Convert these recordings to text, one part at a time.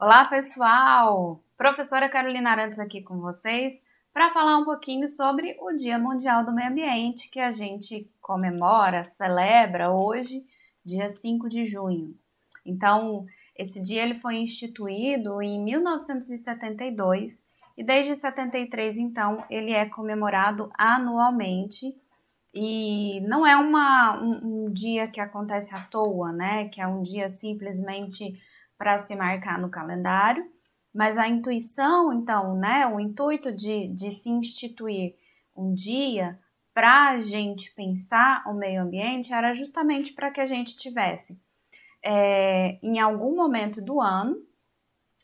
Olá, pessoal! Professora Carolina Arantes aqui com vocês para falar um pouquinho sobre o Dia Mundial do Meio Ambiente que a gente comemora, celebra hoje, dia 5 de junho. Então, esse dia ele foi instituído em 1972 e desde 73, então, ele é comemorado anualmente e não é um dia que acontece à toa, né? Que é um dia simplesmente para se marcar no calendário, mas a intuição, então, né? O intuito de se instituir um dia para a gente pensar o meio ambiente era justamente para que a gente tivesse, em algum momento do ano,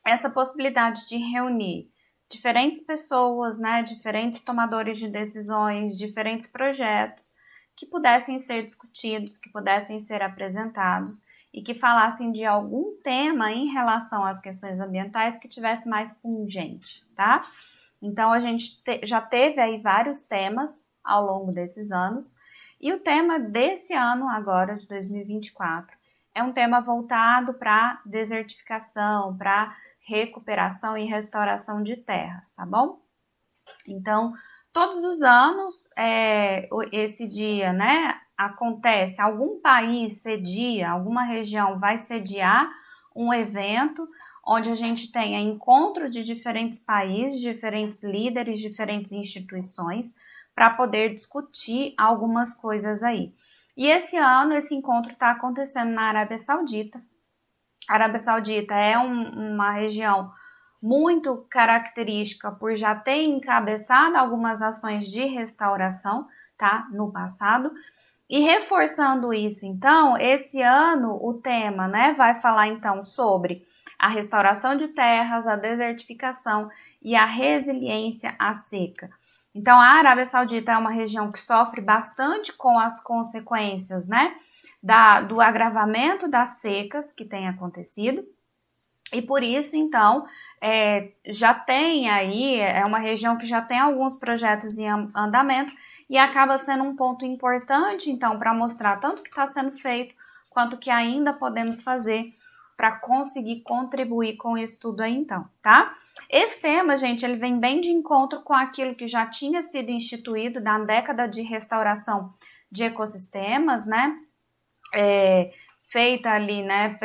essa possibilidade de reunir diferentes pessoas, né, diferentes tomadores de decisões, diferentes projetos que pudessem ser discutidos, que pudessem ser apresentados e que falassem de algum tema em relação às questões ambientais que tivesse mais pungente, tá? Então a gente já teve aí vários temas ao longo desses anos e o tema desse ano agora de 2024 é um tema voltado para desertificação, para recuperação e restauração de terras, tá bom? Então, todos os anos, esse dia, né, acontece, algum país cedia, alguma região vai sediar um evento onde a gente tenha encontro de diferentes países, diferentes líderes, diferentes instituições, para poder discutir algumas coisas aí. E esse ano, esse encontro está acontecendo na Arábia Saudita. A Arábia Saudita é uma região muito característica por já ter encabeçado algumas ações de restauração, tá, no passado. E reforçando isso, então, esse ano o tema, né, vai falar então sobre a restauração de terras, a desertificação e a resiliência à seca. Então, a Arábia Saudita é uma região que sofre bastante com as consequências, né, do agravamento das secas que tem acontecido. E por isso, então, já tem aí, é uma região que já tem alguns projetos em andamento e acaba sendo um ponto importante, então, para mostrar tanto o que está sendo feito, quanto o que ainda podemos fazer para conseguir contribuir com isso tudo aí, então, tá? Esse tema, gente, ele vem bem de encontro com aquilo que já tinha sido instituído na década de restauração de ecossistemas, né? Feita ali, né,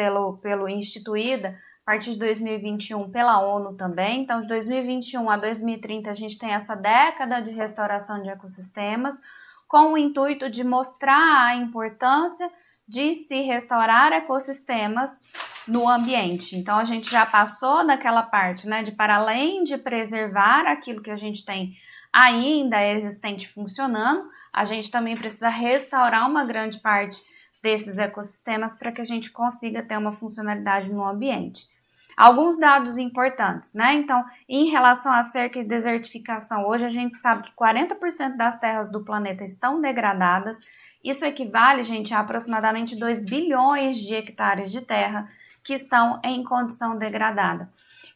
instituída a partir de 2021 pela ONU também. Então, de 2021 a 2030, a gente tem essa década de restauração de ecossistemas, com o intuito de mostrar a importância de se restaurar ecossistemas no ambiente. Então, a gente já passou daquela parte, né, de para além de preservar aquilo que a gente tem ainda existente funcionando, a gente também precisa restaurar uma grande parte desses ecossistemas para que a gente consiga ter uma funcionalidade no ambiente. Alguns dados importantes, né? Então, em relação à seca e desertificação, hoje a gente sabe que 40% das terras do planeta estão degradadas. Isso equivale, gente, a aproximadamente 2 bilhões de hectares de terra que estão em condição degradada.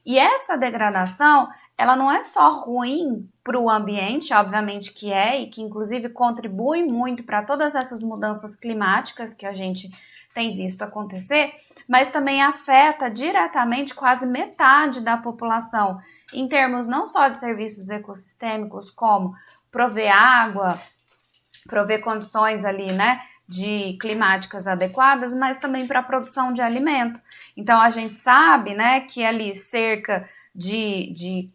E essa degradação, ela não é só ruim para o ambiente, obviamente que é, e que inclusive contribui muito para todas essas mudanças climáticas que a gente tem visto acontecer, mas também afeta diretamente quase metade da população, em termos não só de serviços ecossistêmicos, como prover água, prover condições ali, né, de climáticas adequadas, mas também para a produção de alimento. Então, a gente sabe, né, que ali cerca de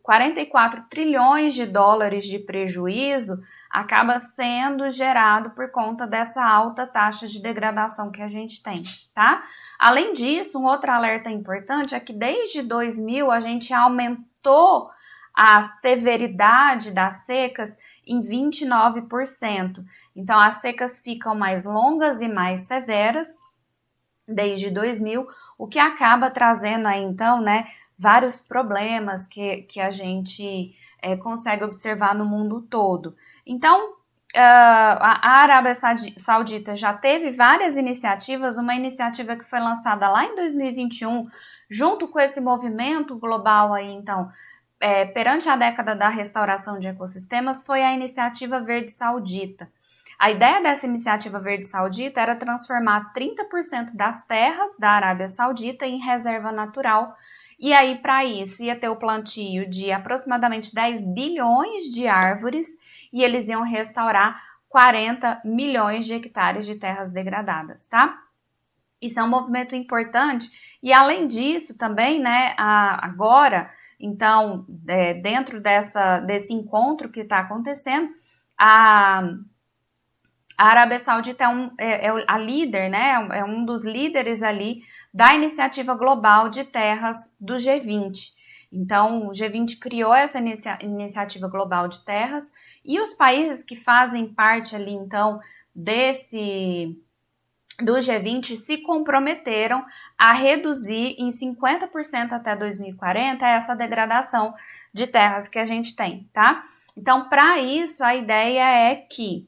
44 trilhões de dólares de prejuízo acaba sendo gerado por conta dessa alta taxa de degradação que a gente tem, tá? Além disso, um outro alerta importante é que desde 2000 a gente aumentou a severidade das secas em 29%. Então, as secas ficam mais longas e mais severas desde 2000, o que acaba trazendo aí, então, né, vários problemas que a gente consegue observar no mundo todo. Então, a Arábia Saudita já teve várias iniciativas, uma iniciativa que foi lançada lá em 2021, junto com esse movimento global aí, então, perante a década da restauração de ecossistemas, foi a Iniciativa Verde Saudita. A ideia dessa iniciativa verde saudita era transformar 30% das terras da Arábia Saudita em reserva natural. E aí, para isso, ia ter o plantio de aproximadamente 10 bilhões de árvores e eles iam restaurar 40 milhões de hectares de terras degradadas, tá? Isso é um movimento importante e, além disso, também, né, agora, então, dentro desse encontro que está acontecendo, a Arábia Saudita é a líder, né, é um dos líderes ali da iniciativa global de terras do G20. Então, o G20 criou essa iniciativa global de terras e os países que fazem parte ali, então, do G20 se comprometeram a reduzir em 50% até 2040 essa degradação de terras que a gente tem, tá? Então, para isso, a ideia é que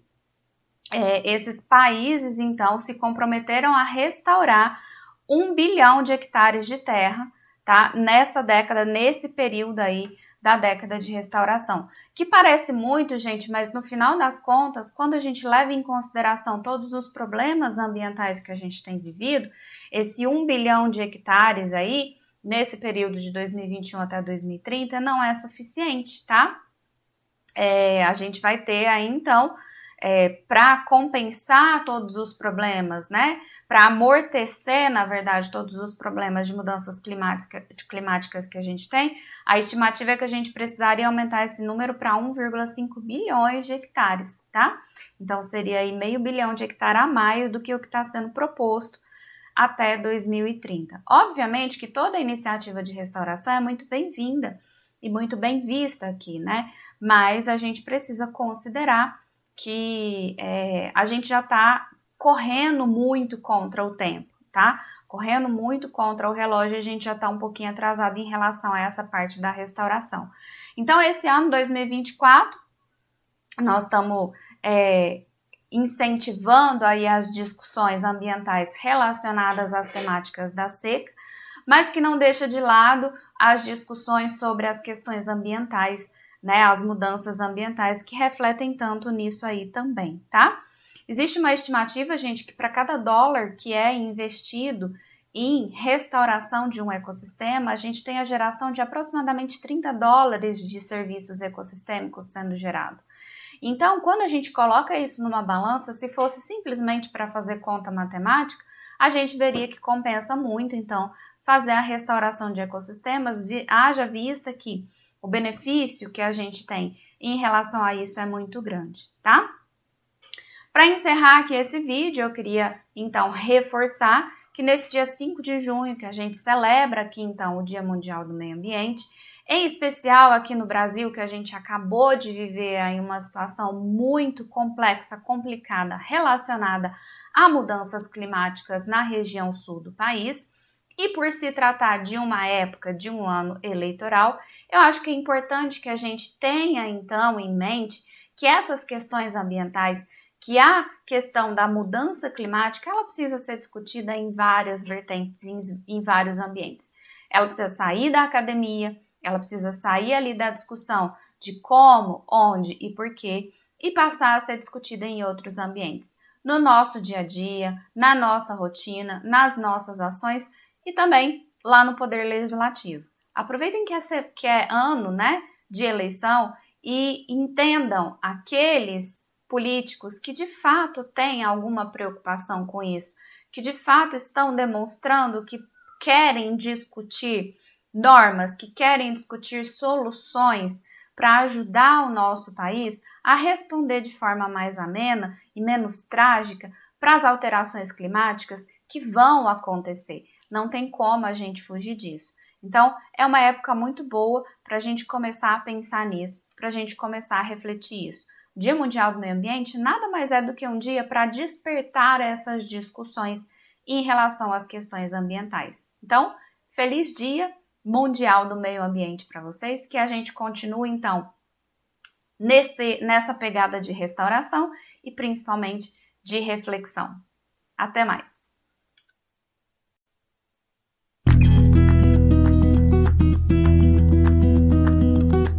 esses países, então, se comprometeram a restaurar 1 bilhão de hectares de terra, tá? Nessa década, nesse período aí da década de restauração. Que parece muito, gente, mas no final das contas, quando a gente leva em consideração todos os problemas ambientais que a gente tem vivido, esse 1 bilhão de hectares aí, nesse período de 2021 até 2030, não é suficiente, tá? A gente vai ter aí, então, para compensar todos os problemas, né? Para amortecer, na verdade, todos os problemas de mudanças climáticas que a gente tem, a estimativa é que a gente precisaria aumentar esse número para 1,5 bilhões de hectares, tá? Então, seria aí meio bilhão de hectares a mais do que o que está sendo proposto até 2030. Obviamente que toda iniciativa de restauração é muito bem-vinda e muito bem vista aqui, né? Mas a gente precisa considerar que a gente já está correndo muito contra o tempo, tá? Correndo muito contra o relógio, a gente já está um pouquinho atrasado em relação a essa parte da restauração. Então, esse ano, 2024, nós estamos incentivando aí as discussões ambientais relacionadas às temáticas da seca, mas que não deixa de lado as discussões sobre as questões ambientais, né, as mudanças ambientais que refletem tanto nisso aí também, tá? Existe uma estimativa, gente, que para cada dólar que é investido em restauração de um ecossistema, a gente tem a geração de aproximadamente 30 dólares de serviços ecossistêmicos sendo gerado. Então, quando a gente coloca isso numa balança, se fosse simplesmente para fazer conta matemática, a gente veria que compensa muito, então, fazer a restauração de ecossistemas, haja vista que o benefício que a gente tem em relação a isso é muito grande, tá? Para encerrar aqui esse vídeo, eu queria, então, reforçar que nesse dia 5 de junho, que a gente celebra aqui, então, o Dia Mundial do Meio Ambiente, em especial aqui no Brasil, que a gente acabou de viver aí uma situação muito complexa, complicada, relacionada a mudanças climáticas na região sul do país, e por se tratar de uma época, de um ano eleitoral, eu acho que é importante que a gente tenha, então, em mente que essas questões ambientais, que a questão da mudança climática, ela precisa ser discutida em várias vertentes, em vários ambientes. Ela precisa sair da academia, ela precisa sair ali da discussão de como, onde e porquê e passar a ser discutida em outros ambientes. No nosso dia a dia, na nossa rotina, nas nossas ações e também lá no Poder Legislativo. Aproveitem que é ano, né, de eleição e entendam aqueles políticos que de fato têm alguma preocupação com isso, que de fato estão demonstrando que querem discutir normas, que querem discutir soluções para ajudar o nosso país a responder de forma mais amena e menos trágica para as alterações climáticas que vão acontecer. Não tem como a gente fugir disso. Então, é uma época muito boa para a gente começar a pensar nisso, para a gente começar a refletir isso. O Dia Mundial do Meio Ambiente nada mais é do que um dia para despertar essas discussões em relação às questões ambientais. Então, feliz Dia Mundial do Meio Ambiente para vocês, que a gente continue, então, nessa pegada de restauração e principalmente de reflexão. Até mais!